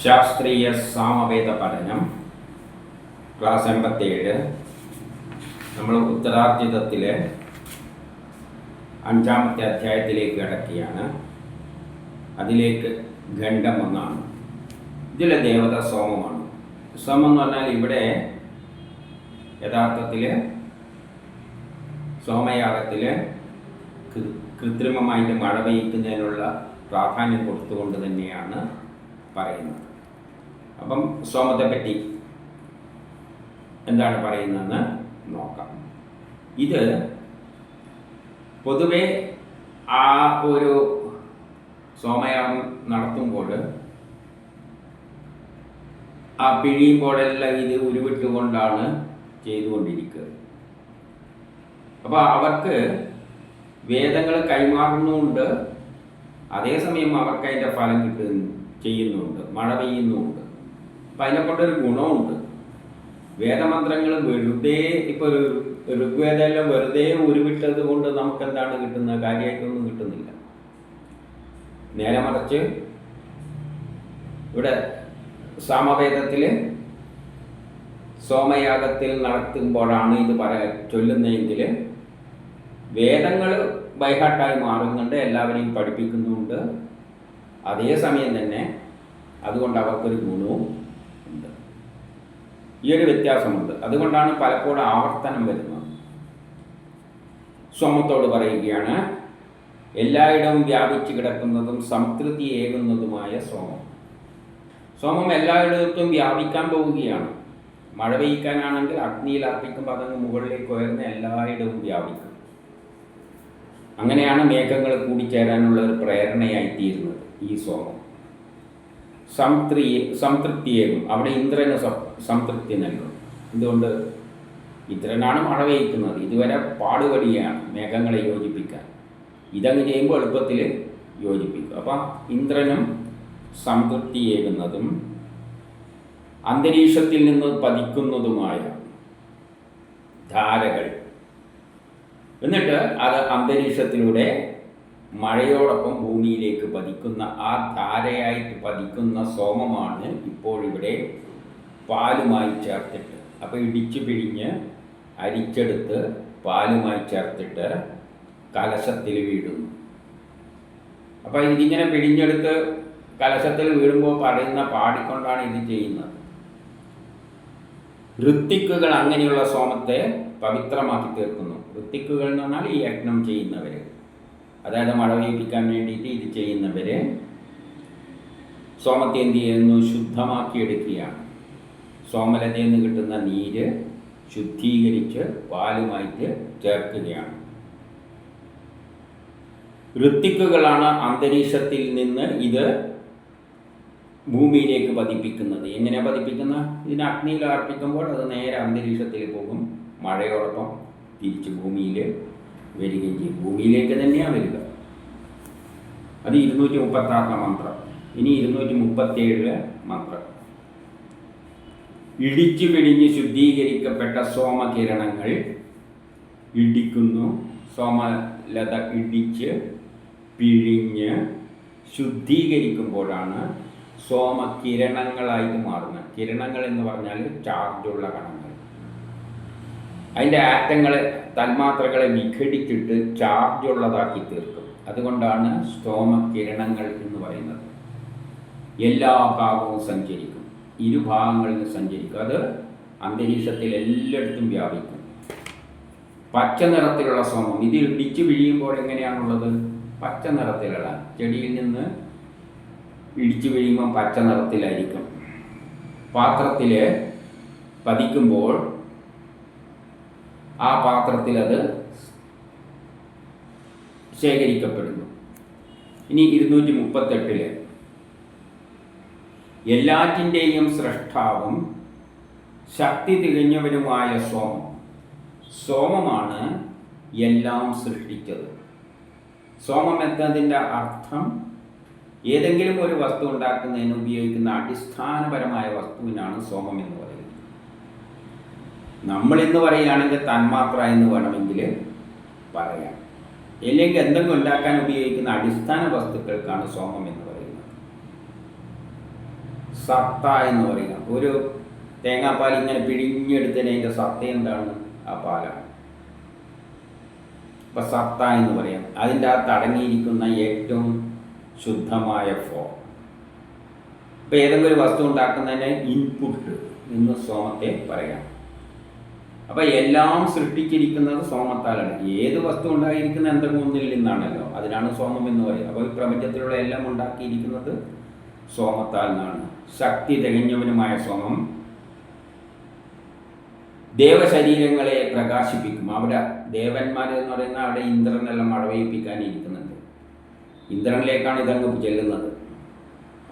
ശാസ്ത്രീയ സാമവേദ പഠനം ക്ലാസ് 87. നമ്മൾ ഉത്തരാർജിതത്തിലെ 5-ാമത്തെ അധ്യായത്തിലേക്ക് കടക്കുകയാണ്. അതിലേക്ക് ഖണ്ഡം 1. ഇതിലെ ദേവത സോമമാണ്. സോമം എന്ന് പറഞ്ഞാൽ ഇവിടെ യഥാർത്ഥത്തിൽ സോമയാഗത്തിൽ കൃത്രിമമായിട്ട് മഴ പെയ്യ്ക്കുന്നതിനുള്ള പ്രാധാന്യം കൊടുത്തുകൊണ്ട് തന്നെയാണ് പറയുന്നത്. അപ്പം സോമത്തെപ്പറ്റി എന്താണ് പറയുന്നതെന്ന് നോക്കാം. ഇത് പൊതുവെ ആ ഒരു സോമയാഗം നടത്തുമ്പോൾ ആ പിഴിയുമ്പോഴെല്ലാം ഇത് ഉരുവിട്ടുകൊണ്ടാണ് ചെയ്തുകൊണ്ടിരിക്കുക. അപ്പോൾ അവർക്ക് വേദങ്ങൾ കൈമാറുന്നുമുണ്ട്, അതേസമയം അവർക്ക് അതിൻ്റെ ഫലം ചെയ്യുന്നുമുണ്ട്, മഴ പെയ്യുന്നുമുണ്ട്. അപ്പം അതിനെക്കൊണ്ടൊരു ഗുണമുണ്ട്. വേദമന്ത്രങ്ങൾ വെറുതെ ഇപ്പോൾ ഋഗ്വേദമെല്ലാം വെറുതെ ഉരുവിട്ടത് കൊണ്ട് നമുക്ക് എന്താണ് കിട്ടുന്നത്? കാര്യമായിട്ടൊന്നും കിട്ടുന്നില്ല. നേരെ മറിച്ച് ഇവിടെ സാമവേദത്തിൽ സോമയാഗത്തിൽ നടത്തുമ്പോഴാണ് ഇത് ചൊല്ലുന്നതെങ്കിൽ വേദങ്ങൾ ബൈഹാട്ടായി മാറുന്നുണ്ട്, എല്ലാവരെയും പഠിപ്പിക്കുന്നുണ്ട്. അതേസമയം തന്നെ അതുകൊണ്ട് അവർക്കൊരു ഗുണവും ഉണ്ട്. ഈ ഒരു വ്യത്യാസമുണ്ട്. അതുകൊണ്ടാണ് പലപ്പോഴും ആവർത്തനം വരുന്നത്. സോമത്തോട് പറയുകയാണ്, എല്ലായിടവും വ്യാപിച്ചു കിടക്കുന്നതും സംതൃപ്തി ഏകുന്നതുമായ സോമം. സോമം എല്ലായിടത്തും വ്യാപിക്കാൻ പോവുകയാണ്. മഴ പെയ്യിക്കാനാണെങ്കിൽ അഗ്നിയിൽ അർപ്പിക്കുമ്പോൾ അതങ്ങ് മുകളിലേക്ക് ഉയർന്ന് എല്ലായിടവും വ്യാപിക്കും. അങ്ങനെയാണ് മേഘങ്ങൾ കൂടിച്ചേരാനുള്ള ഒരു പ്രേരണയായിത്തീരുന്നത് ഈ സോമം. സംതൃപ്തിയേകും. അവിടെ ഇന്ദ്രന് സംതൃപ്തി നൽകും. എന്തുകൊണ്ട്? ഇന്ദ്രനാണ് മഴ പെയ്ക്കുന്നത്. ഇതുവരെ പാടുപടിയാണ് മേഘങ്ങളെ യോജിപ്പിക്കാൻ. ഇതങ്ങ് ചെയ്യുമ്പോൾ എളുപ്പത്തിൽ യോജിപ്പിക്കും. അപ്പം ഇന്ദ്രനും സംതൃപ്തിയേകുന്നതും അന്തരീക്ഷത്തിൽ നിന്ന് പതിക്കുന്നതുമായ ധാരകൾ, എന്നിട്ട് അത് അന്തരീക്ഷത്തിലൂടെ മഴയോടൊപ്പം ഭൂമിയിലേക്ക് പതിക്കുന്ന ആ ധാരയായിട്ട് പതിക്കുന്ന സോമമാണ് ഇപ്പോഴിവിടെ പാലുമായി ചേർത്തിട്ട്, അപ്പോൾ ഇടിച്ചു പിഴിഞ്ഞ് അരിച്ചെടുത്ത് പാലുമായി ചേർത്തിട്ട് കലശത്തിൽ വീഴുന്നു. അപ്പോൾ ഇതിങ്ങനെ പിഴിഞ്ഞെടുത്ത് കലശത്തിൽ വീഴുമ്പോൾ പാടിക്കൊണ്ടാണ് ഇത് ചെയ്യുന്നത്. ഋത്തിക്കുകൾ അങ്ങനെയുള്ള സോമത്തെ പവിത്രമാക്കി തീർക്കുന്നു. ഋത്തിക്കുകൾ എന്ന് പറഞ്ഞാൽ ഈ യജ്ഞം ചെയ്യുന്നവർ, അതായത് മഴ പെയ്യിപ്പിക്കാൻ വേണ്ടിയിട്ട് ഇത് ചെയ്യുന്നവർ സോമത്തെ എന്ത് ചെയ്യുന്നു? ശുദ്ധമാക്കിയെടുക്കുകയാണ്. സോമലതയിൽ നിന്ന് കിട്ടുന്ന നീര് ശുദ്ധീകരിച്ച് പാലുമായിട്ട് ചേർക്കുകയാണ്. ഋത്തിക്കുകളാണ് അന്തരീക്ഷത്തിൽ നിന്ന് ഇത് ഭൂമിയിലേക്ക് പതിപ്പിക്കുന്നത്. എങ്ങനെയാണ് പതിപ്പിക്കുന്നത്? ഇതിന് അഗ്നിയിൽ അർപ്പിക്കുമ്പോൾ അത് നേരെ അന്തരീക്ഷത്തിൽ പോകും, മഴയോടൊപ്പം തിരിച്ച് ഭൂമിയിൽ വരികയും ചെയ്യും. ഭൂമിയിലേക്ക് തന്നെയാണ് വരിക. അത് 236 മന്ത്രം. ഇനി 237 മന്ത്രം. ഇടിച്ചു പിഴിഞ്ഞ് ശുദ്ധീകരിക്കപ്പെട്ട സോമകിരണങ്ങൾ ഇടിക്കുന്നു. സോമലത ഇടിച്ച് പിഴിഞ്ഞ് ശുദ്ധീകരിക്കുമ്പോഴാണ് സോമകിരണങ്ങളായിട്ട് മാറുന്നത്. കിരണങ്ങൾ എന്ന് പറഞ്ഞാൽ ചാർജുള്ള കണങ്ങൾ. അതിൻ്റെ ആറ്റങ്ങളെ, തന്മാത്രകളെ വിഘടിച്ചിട്ട് ചാർജുള്ളതാക്കി തീർക്കും. അതുകൊണ്ടാണ് സോമകിരണങ്ങൾ എന്ന് പറയുന്നത്. എല്ലാ ഭാഗവും സഞ്ചരിക്കും, ഇരുഭാഗങ്ങളിൽ സഞ്ചരിക്കും. അത് അന്തരീക്ഷത്തിൽ എല്ലായിടത്തും വ്യാപിക്കും. പച്ച നിറത്തിലുള്ള സോമം. ഇത് ഇടിച്ചു പിഴിയുമ്പോൾ എങ്ങനെയാണുള്ളത്? പച്ച നിറത്തിലുള്ള, ചെടിയിൽ നിന്ന് ഇടിച്ചു പിഴിയുമ്പോൾ പച്ച നിറത്തിലായിരിക്കും. പാത്രത്തിൽ പതിക്കുമ്പോൾ ആ പാത്രത്തിൽ അത് ശേഖരിക്കപ്പെടുന്നു. ഇനി 238 എല്ലാറ്റിൻ്റെയും സ്രഷ്ടാവും ശക്തി തികഞ്ഞവനുമായ സോമം. സോമമാണ് എല്ലാം സൃഷ്ടിച്ചത്. സോമം എന്നതിൻ്റെ അർത്ഥം ഏതെങ്കിലും ഒരു വസ്തു ഉണ്ടാക്കുന്നതിന് ഉപയോഗിക്കുന്ന അടിസ്ഥാനപരമായ വസ്തുവിനാണ് സോമം എന്ന് പറയുന്നത്. നമ്മളിന്ന് പറയുകയാണെങ്കിൽ തന്മാത്ര എന്ന് വേണമെങ്കിൽ പറയാം. അല്ലെങ്കിൽ എന്തെങ്കിലും ഉണ്ടാക്കാൻ ഉപയോഗിക്കുന്ന അടിസ്ഥാന വസ്തുക്കൾക്കാണ് സോമം എന്ന് പറയുന്നത്. സത്ത എന്ന് പറയുക. ഒരു തേങ്ങാപ്പാൽ ഇങ്ങനെ പിഴിഞ്ഞെടുത്തതിന് അതിൻ്റെ സത്ത എന്താണ്? ആ പാലാണ്. അപ്പം സത്ത എന്ന് പറയാം. അതിൻ്റെ അകത്ത് അടങ്ങിയിരിക്കുന്ന ഏറ്റവും ശുദ്ധമായ ഫോം. ഇപ്പം ഏതെങ്കിലും ഒരു വസ്തു ഉണ്ടാക്കുന്നതിന് ഇൻപുട്ട് എന്ന് സോമത്തെ പറയാം. അപ്പം എല്ലാം സൃഷ്ടിച്ചിരിക്കുന്നത് സോമത്താലാണ്. ഏത് വസ്തു ഉണ്ടായിരിക്കുന്ന എന്തെങ്കിലും ഒന്നിൽ നിന്നാണല്ലോ, അതിനാണ് സോമം എന്ന് പറയുന്നത്. അപ്പോൾ ഈ പ്രപഞ്ചത്തിലുള്ള എല്ലാം ഉണ്ടാക്കിയിരിക്കുന്നത് സോമത്താൽ നിന്നാണ്. ശക്തി തികഞ്ഞവനുമായ സോമം ദേവശരീരങ്ങളെ പ്രകാശിപ്പിക്കും. അവിടെ ദേവന്മാർ എന്ന് പറയുന്ന അവിടെ ഇന്ദ്രനെല്ലാം മഴ പെയ്യിപ്പിക്കാനിരിക്കുന്നുണ്ട്. ഇന്ദ്രനിലേക്കാണ് ഇതങ്ങ് ചെല്ലുന്നത്.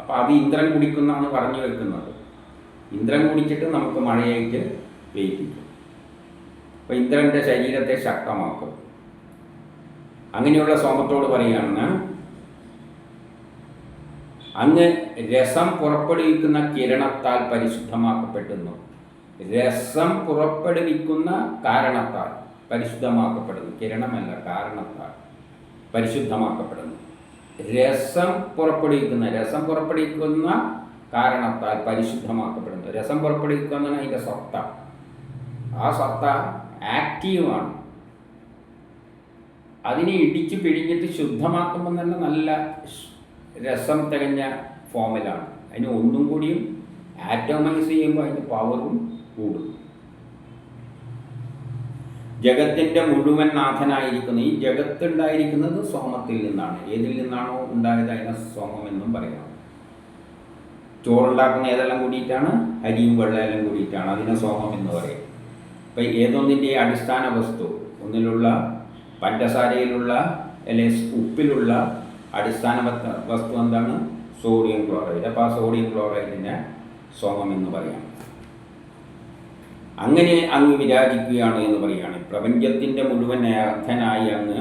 അപ്പോൾ അത് ഇന്ദ്രൻ കുടിക്കുന്നാണ് പറഞ്ഞു വെക്കുന്നത്. ഇന്ദ്രൻ കുടിച്ചിട്ട് നമുക്ക് മഴയായിട്ട് പെയ്യിപ്പിക്കും. അപ്പോൾ ഇന്ദ്രൻ്റെ ശരീരത്തെ ശക്തമാക്കും. അങ്ങനെയുള്ള സോമത്തോട് പറയുകയാണ്, അങ്ങ് രസം പുറപ്പെടുവിക്കുന്ന കിരണത്താൽ പരിശുദ്ധമാക്കപ്പെടുന്നു. രസം പുറപ്പെടുവിക്കുന്ന കാരണത്താൽ പരിശുദ്ധമാക്കപ്പെടുന്നു. കിരണമല്ല, കാരണത്താൽ പരിശുദ്ധമാക്കപ്പെടുന്നു. രസം പുറപ്പെടുവിക്കുന്ന കാരണത്താൽ പരിശുദ്ധമാക്കപ്പെടുന്നു. രസം പുറപ്പെടുവിക്കുക എന്നാണ് അതിൻ്റെ സത്ത. ആ സത്ത ആക്റ്റീവാണ്. അതിനെ ഇടിച്ച് പിഴിഞ്ഞിട്ട് ശുദ്ധമാക്കുമ്പോൾ തന്നെ നല്ല രസം തികഞ്ഞ ഫോമിലാണ്. അതിന് ഒന്നും കൂടിയും ആറ്റോമൈസ് ചെയ്യുമ്പോൾ അതിൻ്റെ പവറും കൂടും. ജഗത്തിൻ്റെ മുഴുവൻ നാഥനായിരിക്കുന്ന ഈ ജഗത്ത് ഉണ്ടായിരിക്കുന്നത് സോമത്തിൽ നിന്നാണ്. ഏതിൽ നിന്നാണോ ഉണ്ടായത് അതിനെ സോമം എന്നും പറയാം. ചോറുണ്ടാക്കുന്ന ഏതെല്ലാം കൂടിയിട്ടാണ്? അരിയും വെള്ളമെല്ലാം കൂടിയിട്ടാണ്. അതിനെ സോമം എന്ന് പറയും. അപ്പം ഏതൊന്നിൻ്റെ അടിസ്ഥാന വസ്തു, ഒന്നിലുള്ള പഞ്ചസാരയിലുള്ള അല്ലെങ്കിൽ ഉപ്പിലുള്ള അടിസ്ഥാന വസ്തു എന്താണ്? Sodium chloride. അപ്പോൾ ആ സോഡിയം ക്ലോറൈഡിനെ സോമം എന്ന് പറയാം. അങ്ങനെ അങ്ങ് വിരാജിക്കുകയാണ് എന്ന് പറയുകയാണ്. പ്രപഞ്ചത്തിൻ്റെ മുഴുവൻ നാഥനായി അങ്ങ്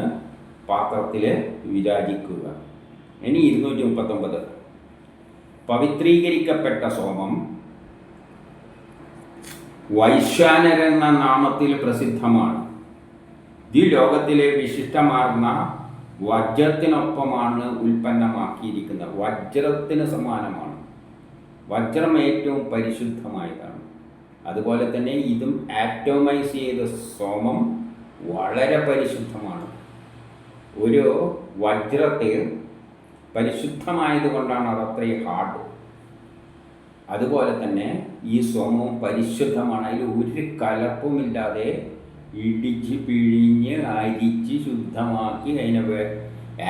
പാത്രത്തിൽ വിരാജിക്കുക. ഇനി 239. പവിത്രീകരിക്കപ്പെട്ട സോമം വൈശ്വാനരെന്ന നാമത്തിൽ പ്രസിദ്ധമാണ്. ഈ ലോകത്തിലെ വിശിഷ്ടമാർന്ന വജ്രത്തിനൊപ്പമാണ് ഉൽപ്പന്നമാക്കിയിരിക്കുന്നത്. വജ്രത്തിന് സമാനമാണ്. വജ്രം ഏറ്റവും പരിശുദ്ധമായതാണ്. അതുപോലെ തന്നെ ഇതും ആറ്റോമൈസ് ചെയ്ത സോമം വളരെ പരിശുദ്ധമാണ്. ഒരു വജ്രത്തെ പരിശുദ്ധമായതുകൊണ്ടാണ് അത് അത്രയും ഹാർഡ്. അതുപോലെ തന്നെ ഈ സോമവും പരിശുദ്ധമാണ്. അതിൽ ഒരു കലപ്പുമില്ലാതെ ഇടിച്ച് പിഴിഞ്ഞ് അരിച്ച് ശുദ്ധമാക്കി അതിനെ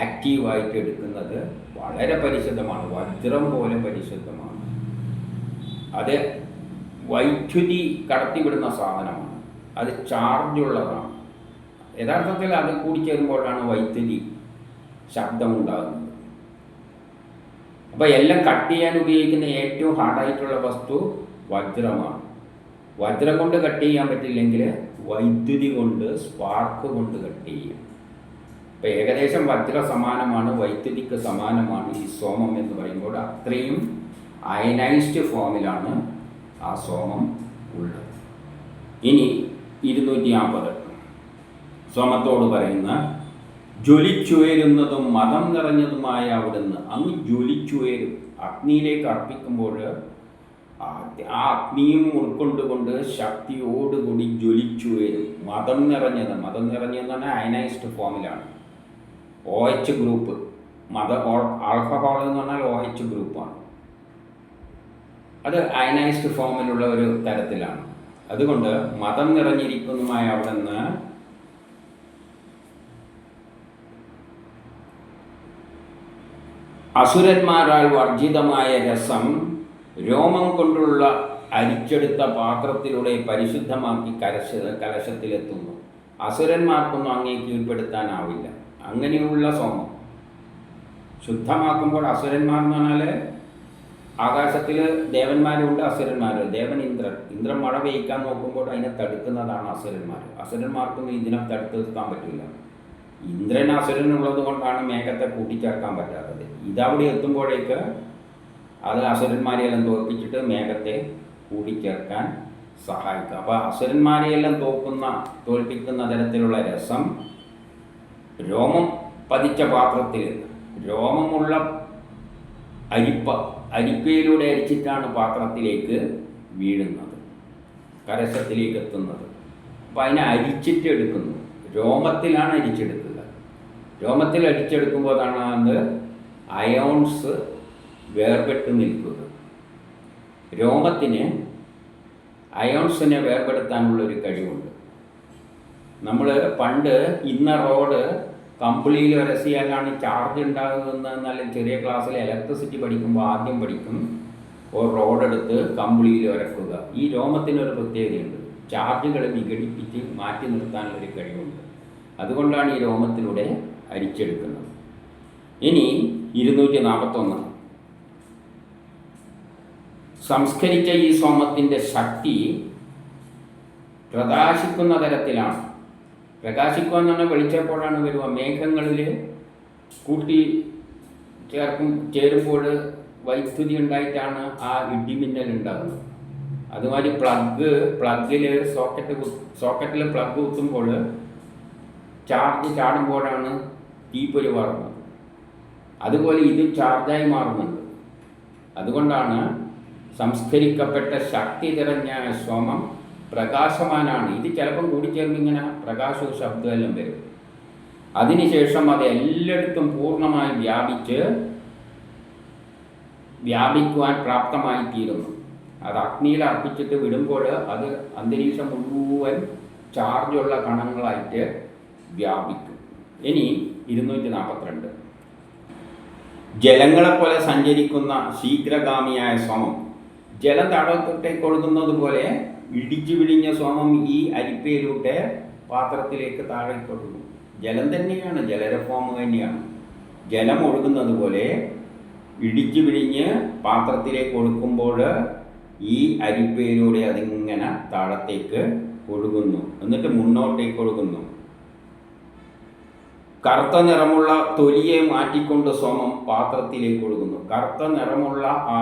ആക്റ്റീവായിട്ട് എടുക്കുന്നത് വളരെ പരിശുദ്ധമാണ്. വജ്രം പോലെ പരിശുദ്ധമാണ്. അത് വൈദ്യുതി കടത്തിവിടുന്ന സാധനമാണ്. അത് ചാർജുള്ളതാണ്. യഥാർത്ഥത്തിൽ അത് കൂടിച്ചേരുമ്പോഴാണ് വൈദ്യുതി ശബ്ദമുണ്ടാകുന്നത്. അപ്പോൾ എല്ലാം കട്ട് ചെയ്യാൻ ഉപയോഗിക്കുന്ന ഏറ്റവും ഹാർഡായിട്ടുള്ള വസ്തു വജ്രമാണ്. വജ്രം കൊണ്ട് കട്ട് ചെയ്യാൻ പറ്റില്ലെങ്കിൽ വൈദ്യുതി കൊണ്ട്, സ്പാർക്ക് കൊണ്ട് കട്ട് ചെയ്യും. അപ്പോൾ ഏകദേശം വജ്ര സമാനമാണ്, വൈദ്യുതിക്ക് സമാനമാണ് ഈ സോമം എന്ന് പറയുമ്പോൾ. അത്രയും അയനൈസ്ഡ് ഫോമിലാണ് ആ സോമം ഉള്ളത്. ഇനി 250 സോമത്തോട് പറയുന്ന, ജ്വലിച്ചുയരുന്നതും മതം നിറഞ്ഞതുമായ അവിടുന്ന് അങ്ങ് ജ്വലിച്ചുയരും. അഗ്നിയിലേക്ക് അർപ്പിക്കുമ്പോൾ ആ അഗ്നിയും ഉൾക്കൊണ്ടുകൊണ്ട് ശക്തിയോടുകൂടി ജ്വലിച്ചുയരും. മതം നിറഞ്ഞതെന്ന് പറഞ്ഞാൽ അയനൈസ്ഡ് ഫോമിലാണ്. OH group. ആൽക്കഹോൾ എന്ന് പറഞ്ഞാൽ OH ഗ്രൂപ്പാണ്. അത് അയനൈസ്ഡ് ഫോമിലുള്ള ഒരു തരത്തിലാണ്. അതുകൊണ്ട് മതം നിറഞ്ഞിരിക്കുന്നതുമായ അവിടുന്ന് അസുരന്മാരാൽ വർജിതമായ രസം രോമം കൊണ്ടുള്ള അരിച്ചെടുത്ത പാത്രത്തിലൂടെ പരിശുദ്ധമാക്കി കലശത്തിലെത്തുന്നു. അസുരന്മാർക്കൊന്നും അങ്ങേ കീഴ്പ്പെടുത്താനാവില്ല. അങ്ങനെയുള്ള സോമം ശുദ്ധമാക്കുമ്പോൾ, അസുരന്മാർ എന്ന് പറഞ്ഞാൽ ആകാശത്തിൽ ദേവന്മാരുണ്ട്, അസുരന്മാരുണ്ട്. ദേവൻ ഇന്ദ്രൻ മഴ പെയ്ക്കാൻ നോക്കുമ്പോൾ അതിനെ തടുക്കുന്നതാണ് അസുരന്മാർ. അസുരന്മാർക്കൊന്നും ഇതിനെ തടുത്ത് നിർത്താൻ പറ്റില്ല. ഇന്ദ്രൻ അസുരനുള്ളത് കൊണ്ടാണ് മേഘത്തെ കൂട്ടിച്ചേർക്കാൻ പറ്റാത്തത്. ഇതവിടെ എത്തുമ്പോഴേക്ക് അത് അസുരന്മാരെയെല്ലാം തോൽപ്പിച്ചിട്ട് മേഘത്തെ കൂട്ടിച്ചേർക്കാൻ സഹായിക്കും. അപ്പോൾ അസുരന്മാരെയെല്ലാം തോൽപ്പിക്കുന്ന തരത്തിലുള്ള രസം രോമം പതിച്ച പാത്രത്തിൽ, രോമമുള്ള അരിപ്പ അരിപ്പയിലൂടെ അരിച്ചിട്ടാണ് പാത്രത്തിലേക്ക് വീഴുന്നത്, കരശത്തിലേക്ക് എത്തുന്നത്. അപ്പോൾ അതിനെ അരിച്ചിട്ട് എടുക്കുന്നു. രോമത്തിലാണ് അരിച്ചെടുക്കുക. രോമത്തിൽ അരിച്ചെടുക്കുമ്പോൾ അതാണ് അത് അയോൺസ് വേർപെട്ട് നിൽക്കുക. രോമത്തിന് അയോൺസിനെ വേർപെടുത്താനുള്ളൊരു കഴിവുണ്ട്. നമ്മൾ പണ്ട് ഇന്ന റോഡ് കമ്പിളിയിൽ ഉരസിയാലാണ് ചാർജ് ഉണ്ടാകുന്നത് എന്നാൽ ചെറിയ ക്ലാസ്സിൽ ഇലക്ട്രിസിറ്റി പഠിക്കുമ്പോൾ ആദ്യം പഠിക്കും ഒരു റോഡെടുത്ത് കമ്പിളിയിൽ ഉരക്കുക. ഈ രോമത്തിനൊരു പ്രത്യേകതയുണ്ട്, ചാർജുകളെ വിഘടിപ്പിച്ച് മാറ്റി നിർത്താനുള്ളൊരു കഴിവുണ്ട്. അതുകൊണ്ടാണ് ഈ രോമത്തിലൂടെ അരിച്ചെടുക്കുന്നത്. ഇനി 241. സംസ്കരിച്ച ഈ സോമത്തിൻ്റെ ശക്തി പ്രകാശിക്കുന്ന തരത്തിലാണ്. പ്രകാശിക്കുക എന്ന് പറഞ്ഞാൽ വെളിച്ചപ്പോഴാണ് വരിക. മേഘങ്ങളിൽ കൂട്ടി ചേരുമ്പോൾ വൈദ്യുതി ഉണ്ടായിട്ടാണ് ആ ഇടിമിന്നൽ ഉണ്ടാകുന്നത്. അതുമാതിരി പ്ലഗിൽ സോക്കറ്റിൽ പ്ലഗ് കുത്തുമ്പോൾ ചാർജ് ചാടുമ്പോഴാണ് തീപ്പൊരി മാറുന്നത്. അതുപോലെ ഇത് ചാർജായി മാറുന്നുണ്ട്. അതുകൊണ്ടാണ് സംസ്കരിക്കപ്പെട്ട ശക്തി നിറഞ്ഞ സോമം പ്രകാശമാനാണ്. ഇത് ചിലപ്പം കൂടിച്ചേർന്ന് ഇങ്ങനെ പ്രകാശവും ശബ്ദമെല്ലാം വരും. അതിനുശേഷം അത് എല്ലായിടത്തും പൂർണ്ണമായി വ്യാപിക്കുവാൻ പ്രാപ്തമായി തീരുന്നു. അത് അഗ്നിയിൽ അർപ്പിച്ചിട്ട് വിടുമ്പോൾ അത് അന്തരീക്ഷം മുഴുവൻ ചാർജുള്ള കണങ്ങളായിട്ട് വ്യാപിക്കും. ഇനി 242. ജലങ്ങളെപ്പോലെ സഞ്ചരിക്കുന്ന ശീഘ്രഗാമിയായ സോമം. ജലം താഴോട്ടേക്ക് ഒഴുകുന്നത് പോലെ ഇടിച്ചു പിഴിഞ്ഞ സോമം ഈ അരിപ്പയിലൂടെ പാത്രത്തിലേക്ക് താഴേക്ക് ഒഴുകും. ജലം തന്നെയാണ്, ജലരഫോം തന്നെയാണ്. ജലം ഒഴുകുന്നത് പോലെ ഇടിച്ചു പിഴിഞ്ഞ് പാത്രത്തിലേക്ക് ഒഴുക്കുമ്പോൾ ഈ അരിപ്പയിലൂടെ അതിങ്ങനെ താഴത്തേക്ക് ഒഴുകുന്നു, എന്നിട്ട് മുന്നോട്ടേക്ക് ഒഴുകുന്നു. കറുത്ത നിറമുള്ള തൊലിയെ മാറ്റിക്കൊണ്ട് സോമം പാത്രത്തിലേക്ക് ഒഴുകുന്നു. കറുത്ത നിറമുള്ള ആ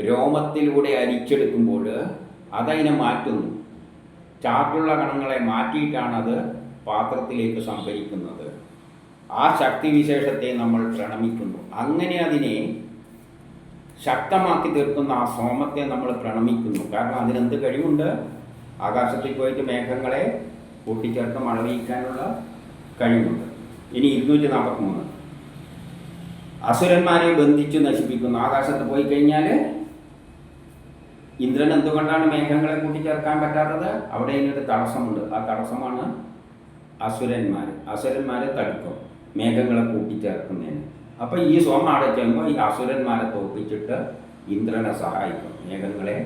രോമത്തിലൂടെ അരിച്ചെടുക്കുമ്പോൾ അതതിനെ മാറ്റുന്നു. ചാർജുള്ള കണങ്ങളെ മാറ്റിയിട്ടാണ് അത് പാത്രത്തിലേക്ക് സംഭരിക്കുന്നത്. ആ ശക്തിവിശേഷത്തെ നമ്മൾ പ്രണമിക്കുന്നു. അങ്ങനെ അതിനെ ശക്തമാക്കി തീർക്കുന്ന ആ സോമത്തെ നമ്മൾ പ്രണമിക്കുന്നു. കാരണം അതിനെന്ത് കഴിവുണ്ട്? ആകാശത്തിൽ പോയിട്ട് മേഘങ്ങളെ കൂട്ടിച്ചേർത്ത് മഴ പെയ്യിക്കാനുള്ള കഴിവുണ്ട്. ഇനി 243. അസുരന്മാരെ ബന്ധിച്ചു നശിപ്പിക്കുന്നു. ആകാശത്ത് പോയി കഴിഞ്ഞാൽ ഇന്ദ്രൻ എന്തുകൊണ്ടാണ് മേഘങ്ങളെ കൂട്ടിച്ചേർക്കാൻ പറ്റാത്തത്? അവിടെ ഇതിനൊരു തടസ്സമുണ്ട്. ആ തടസ്സമാണ് അസുരന്മാരെ തടുക്കും മേഘങ്ങളെ കൂട്ടിച്ചേർക്കുന്നതിന്. അപ്പോൾ ഈ സോമം അവിടെ ചെയ്യുമ്പോൾ ഈ അസുരന്മാരെ തോൽപ്പിച്ചിട്ട് ഇന്ദ്രനെ സഹായിക്കും മേഘങ്ങളെ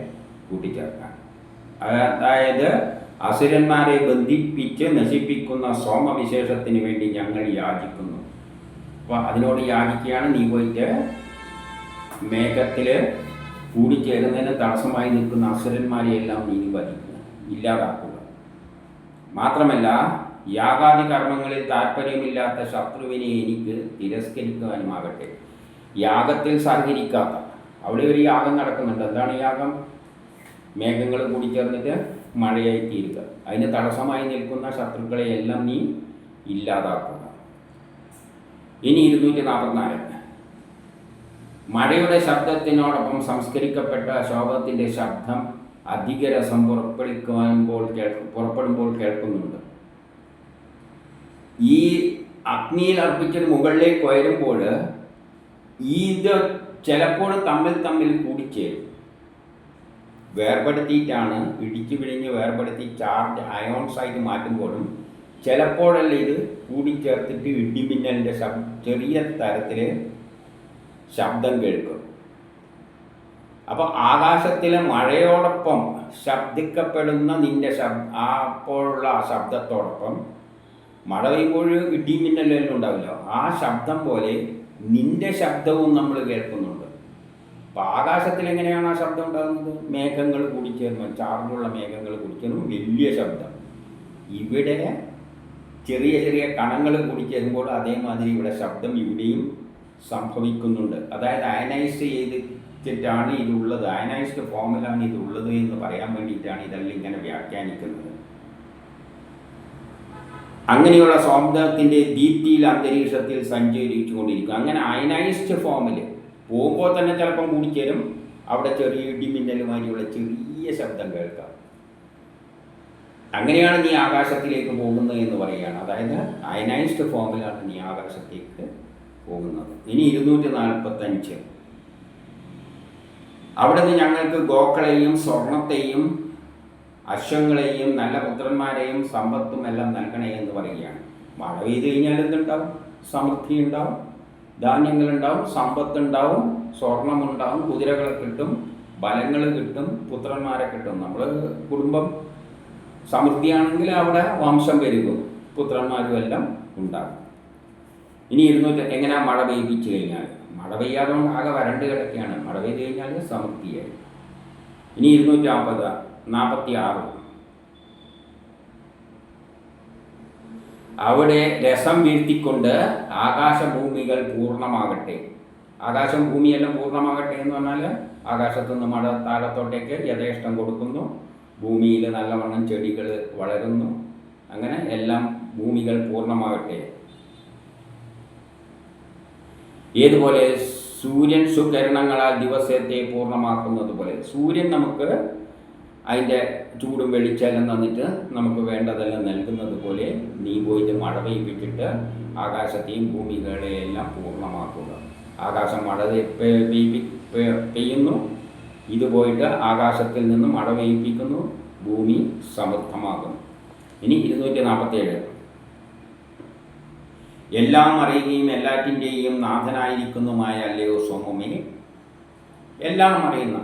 കൂട്ടിച്ചേർക്കാൻ. അതായത് അസുരന്മാരെ ബന്ധിപ്പിച്ച് നശിപ്പിക്കുന്ന സോമവിശേഷത്തിന് വേണ്ടി ഞങ്ങൾ യാചിക്കുന്നു. അപ്പോൾ അതിനോട് യാചിക്കുകയാണ്, നീ പോയിട്ട് മേഘത്തിൽ കൂടിച്ചേരുന്നതിന് തടസ്സമായി നിൽക്കുന്ന അസുരന്മാരെയെല്ലാം നീ വധിക്കുക, ഇല്ലാതാക്കുക. മാത്രമല്ല യാഗാദി കർമ്മങ്ങളിൽ താല്പര്യമില്ലാത്ത ശത്രുവിനെ എനിക്ക് തിരസ്കരിക്കുവാനുമാകട്ടെ. യാഗത്തിൽ സഹകരിക്കാത്ത, അവിടെ ഒരു യാഗം നടക്കുന്നുണ്ട്. എന്താണ് യാഗം? മേഘങ്ങൾ കൂടിച്ചേർന്നിട്ട് മഴയായി തീരുക. അതിന് തടസ്സമായി നിൽക്കുന്ന ശത്രുക്കളെയെല്ലാം നീ ഇല്ലാതാക്കുക. ഇനി 244. മഴയുടെ ശബ്ദത്തിനോടൊപ്പം സംസ്കരിക്കപ്പെട്ട ശോഭത്തിൻ്റെ ശബ്ദം അധിക രസം പുറപ്പെടുമ്പോൾ കേൾക്കുന്നുണ്ട്. ഈ അഗ്നിയിൽ അർപ്പിച്ചിട്ട് മുകളിലേക്ക് ഉയരുമ്പോൾ ഇത് ചിലപ്പോൾ തമ്മിൽ കൂടിച്ചേരും. വേർപെടുത്തിയിട്ടാണ് ഇടിച്ചു പിഴിഞ്ഞ് വേർപെടുത്തി ചാർജ് അയോൺസായിട്ട് മാറ്റുമ്പോഴും ചിലപ്പോഴല്ല ഇത് കൂടിച്ചേർത്തിട്ട് ഇടിമിന്നലിൻ്റെ ചെറിയ തരത്തിൽ ശബ്ദം കേൾക്കും. അപ്പോൾ ആകാശത്തിലെ മഴയോടൊപ്പം ശബ്ദിക്കപ്പെടുന്ന നിൻ്റെ അപ്പോഴുള്ള ആ ശബ്ദത്തോടൊപ്പം മഴ പെയ്യുമ്പോൾ ഇടിമിന്നലെല്ലാം ഉണ്ടാവില്ല. ആ ശബ്ദം പോലെ നിൻ്റെ ശബ്ദവും നമ്മൾ കേൾക്കുന്നുണ്ട്. അപ്പോൾ ആകാശത്തിൽ എങ്ങനെയാണ് ആ ശബ്ദം ഉണ്ടാകുന്നത്? മേഘങ്ങൾ കൂടിച്ചേർന്ന്, ചാർജുള്ള മേഘങ്ങൾ കൂടിച്ചേർന്ന് വലിയ ശബ്ദം. ഇവിടെ ചെറിയ ചെറിയ കണങ്ങൾ കൂടിച്ചേരുമ്പോൾ അതേമാതിരി ഇവിടെ ശബ്ദം ഇവിടെയും സംഭവിക്കുന്നുണ്ട്. അതായത് അയനൈസ് ചെയ്തിട്ടാണ് ഇതുള്ളത്, അയനൈസ്ഡ് ഫോമിലാണ് ഇതുള്ളത് എന്ന് പറയാൻ വേണ്ടിയിട്ടാണ് ഇതെല്ലാം ഇങ്ങനെ വ്യാഖ്യാനിക്കുന്നത്. അങ്ങനെയുള്ള ശബ്ദത്തിൻ്റെ ദീപ്തിയിൽ അന്തരീക്ഷത്തിൽ സഞ്ചരിച്ചു കൊണ്ടിരിക്കും. അങ്ങനെ അയനൈസ്ഡ് ഫോമിൽ പോകുമ്പോൾ തന്നെ ചിലപ്പം കൂടിച്ചേരും. അവിടെ ചെറിയ ഇടിമിന്നലുമാരിയുള്ള ചെറിയ ശബ്ദം കേൾക്കാം. അങ്ങനെയാണ് നീ ആകാശത്തിലേക്ക് പോകുന്നത് എന്ന് പറയുകയാണ്. അതായത് അയനൈസ്ഡ് ഫോമിലാണ് നീ ആകാശത്തേക്ക് പോകുന്നത്. ഇനി 245. അവിടെ നിന്ന് ഞങ്ങൾക്ക് ഗോക്കളെയും സ്വർണത്തെയും അശ്വങ്ങളെയും നല്ല പുത്രന്മാരെയും സമ്പത്തും എല്ലാം നൽകണേ എന്ന് പറയുകയാണ്. മഴ പെയ്ത് കഴിഞ്ഞാൽ എന്തുണ്ടാവും? സമൃദ്ധി ഉണ്ടാവും, ധാന്യങ്ങളുണ്ടാവും, സമ്പത്തുണ്ടാവും, സ്വർണമുണ്ടാവും, കുതിരകളെ കിട്ടും, ബലങ്ങൾ കിട്ടും, പുത്രന്മാരെ കിട്ടും. നമ്മൾ കുടുംബം സമൃദ്ധിയാണെങ്കിൽ അവിടെ വംശം പെരുകും, പുത്രന്മാരും എല്ലാം ഉണ്ടാകും. ഇനി 200 എങ്ങനെയാ മഴ പെയ്യിപ്പിച്ചു കഴിഞ്ഞാൽ? മഴ പെയ്യാതുകൊണ്ട് ആകെ വരണ്ട് കിടക്കുകയാണ്. മഴ പെയ്ത് കഴിഞ്ഞാൽ സമൃദ്ധിയായി. ഇനി 246. അവിടെ രസം വീഴ്ത്തിക്കൊണ്ട് ആകാശഭൂമികൾ പൂർണ്ണമാകട്ടെ. ആകാശം ഭൂമിയെല്ലാം പൂർണ്ണമാകട്ടെ എന്ന് പറഞ്ഞാൽ ആകാശത്തുനിന്ന് മഴ താഴത്തോട്ടേക്ക് യഥേഷ്ടം കൊടുക്കുന്നു, ഭൂമിയിൽ നല്ലവണ്ണം ചെടികൾ വളരുന്നു, അങ്ങനെ എല്ലാം ഭൂമികൾ പൂർണ്ണമാകട്ടെ. ഏതുപോലെ സൂര്യൻ സുകിരണങ്ങളാൽ ദിവസത്തെ പൂർണ്ണമാക്കുന്നത് പോലെ, സൂര്യൻ നമുക്ക് അതിൻ്റെ ചൂടും വെളിച്ചെല്ലാം തന്നിട്ട് നമുക്ക് വേണ്ടതെല്ലാം നൽകുന്നത് പോലെ നീ പോയിട്ട് മഴ പെയ്യിപ്പിച്ചിട്ട് ആകാശത്തെയും ഭൂമികളെയെല്ലാം പൂർണ്ണമാക്കുക. ആകാശം മഴ പെയ്യുന്നു, ഇത് പോയിട്ട് ആകാശത്തിൽ നിന്ന് മഴ പെയ്യിപ്പിക്കുന്നു, ഭൂമി സമൃദ്ധമാകുന്നു. ഇനി 247. എല്ലാം അറിയുകയും എല്ലാറ്റിൻ്റെയും നാഥനായിരിക്കുന്നതുമായ അല്ലയോ സോമമേ. എല്ലാം അറിയുന്ന,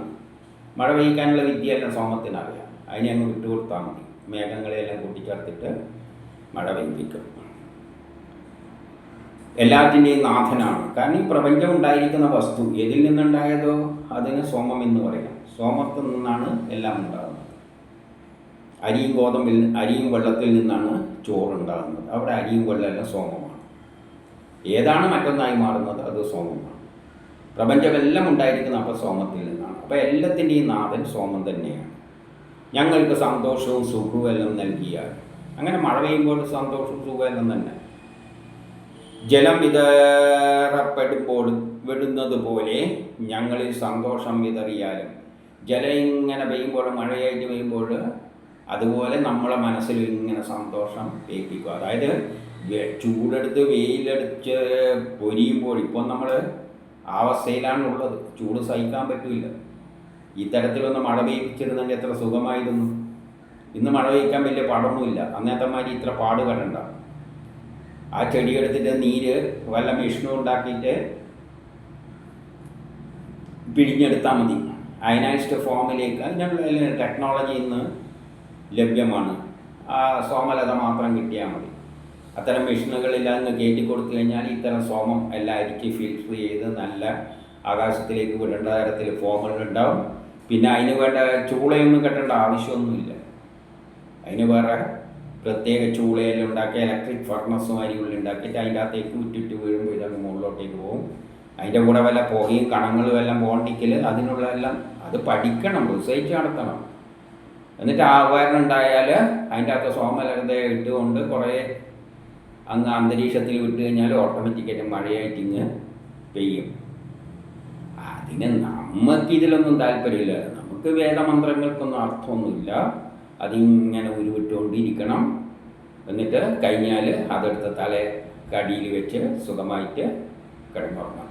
മഴ പെയ്യിക്കാനുള്ള വിദ്യയെല്ലാം സോമത്തിനറിയാം. അതിനെ അങ്ങ് വിട്ടുകൊടുത്താൽ മതി. മേഘങ്ങളെല്ലാം കൂട്ടിച്ചേർത്തിട്ട് മഴ പെയ്യിപ്പിക്കും. എല്ലാറ്റിൻ്റെയും നാഥനാണ്. കാരണം ഈ പ്രപഞ്ചം ഉണ്ടായിരിക്കുന്ന വസ്തു എതിൽ നിന്നുണ്ടായതോ അതിന് സോമം എന്ന് പറയാം. സോമത്തിൽ നിന്നാണ് എല്ലാം ഉണ്ടാകുന്നത്. അരിയും വെള്ളത്തിൽ നിന്നാണ് ചോറുണ്ടാകുന്നത്. അവിടെ അരിയും വെള്ളമെല്ലാം സോമമാണ്. ഏതാണ് മറ്റൊന്നായി മാറുന്നത്? അത് സോമമാണ്. പ്രപഞ്ചമെല്ലാം ഉണ്ടായിരിക്കുന്നത് അപ്പോൾ സോമത്തിൽ നിന്നാണ്. അപ്പോൾ എല്ലാത്തിൻ്റെയും നാഥൻ സോമം തന്നെയാണ്. ഞങ്ങൾക്ക് സന്തോഷവും സുഖവും എല്ലാം നൽകിയാൽ, അങ്ങനെ മഴ പെയ്യുമ്പോൾ സന്തോഷവും സുഖവും എല്ലാം തന്നെ. ജലം വിതറപ്പെടുമ്പോൾ വിടുന്നത് പോലെ ഞങ്ങളിൽ സന്തോഷം വിതറിയാലും. ജലം ഇങ്ങനെ പെയ്യുമ്പോൾ, മഴയായിട്ട് പെയ്യുമ്പോൾ, അതുപോലെ നമ്മളെ മനസ്സിൽ ഇങ്ങനെ സന്തോഷം പെയ്യിപ്പിക്കുക. അതായത് ചൂടെടുത്ത് വെയിലെടുത്ത് പൊരിയുമ്പോൾ, ഇപ്പോൾ നമ്മൾ ആ അവസ്ഥയിലാണ് ഉള്ളത്. ചൂട് സഹിക്കാൻ പറ്റില്ല. ഇത്തരത്തിലൊന്ന് മഴ പെയ്യിപ്പിച്ചിരുന്നെങ്കിൽ എത്ര സുഖമായിരുന്നു. ഇന്ന് മഴ പെയ്യിക്കാൻ വലിയ പാടൊന്നുമില്ല. അന്നത്തെ മാതിരി ഇത്ര പാട് കടണ്ട. ആ ചെടിയെടുത്തിട്ട് നീര് വല്ല മെഷീനും ഉണ്ടാക്കിയിട്ട് പിഴിഞ്ഞെടുത്താൽ മതി. അയനൈസ്ഡ് ഫോമിലേക്ക് അതിനുള്ള ടെക്നോളജി ഇന്ന് ലഭ്യമാണ്. ആ സോമലത മാത്രം കിട്ടിയാൽ മതി. അത്തരം മെഷീനുകളെല്ലാം ഇന്ന് കയറ്റി കൊടുത്തു കഴിഞ്ഞാൽ ഇത്തരം സോമം എല്ലാം അരിക്ക് ഫിൽറ്റർ ചെയ്ത് നല്ല ആകാശത്തിലേക്ക് വിടേണ്ട തരത്തിൽ ഫോമുകളുണ്ടാവും. പിന്നെ അതിന് വേണ്ട ചൂളയൊന്നും കെട്ടേണ്ട ആവശ്യമൊന്നുമില്ല. അതിന് വേറെ പ്രത്യേക ചൂളയെല്ലാം ഉണ്ടാക്കി ഇലക്ട്രിക് ഫർണസുമാരി ഉള്ളിൽ ഉണ്ടാക്കിയിട്ട് അതിൻ്റെ അകത്തേക്ക് വിട്ടിട്ട് വീഴുമ്പോൾ ഇതങ്ങ് മുകളിലോട്ടേക്ക് പോകും. അതിൻ്റെ കൂടെ വല്ല പുകയും കണങ്ങളും എല്ലാം പോകണ്ടെങ്കിൽ അതിനുള്ള എല്ലാം അത് പഠിക്കണം, റിസർച്ച് നടത്തണം. എന്നിട്ട് ആവരണം ഉണ്ടായാൽ അതിൻ്റെ അകത്ത് സോമലത ഇട്ടുകൊണ്ട് കുറേ അങ്ങ് അന്തരീക്ഷത്തിൽ വിട്ട് കഴിഞ്ഞാൽ ഓട്ടോമാറ്റിക്കായിട്ട് മഴയായിട്ട് ഇങ്ങ് പെയ്യും. അതിന് നമുക്കിതിലൊന്നും താല്പര്യമില്ല. നമുക്ക് വേദമന്ത്രങ്ങൾക്കൊന്നും അർത്ഥമൊന്നുമില്ല. അതിങ്ങനെ ഉരുവിട്ടുകൊണ്ടിരിക്കണം. എന്നിട്ട് കഴിഞ്ഞാൽ അതെടുത്ത് തല കടിയിൽ വെച്ച് സുഖമായിട്ട് കിടന്നുറങ്ങാം.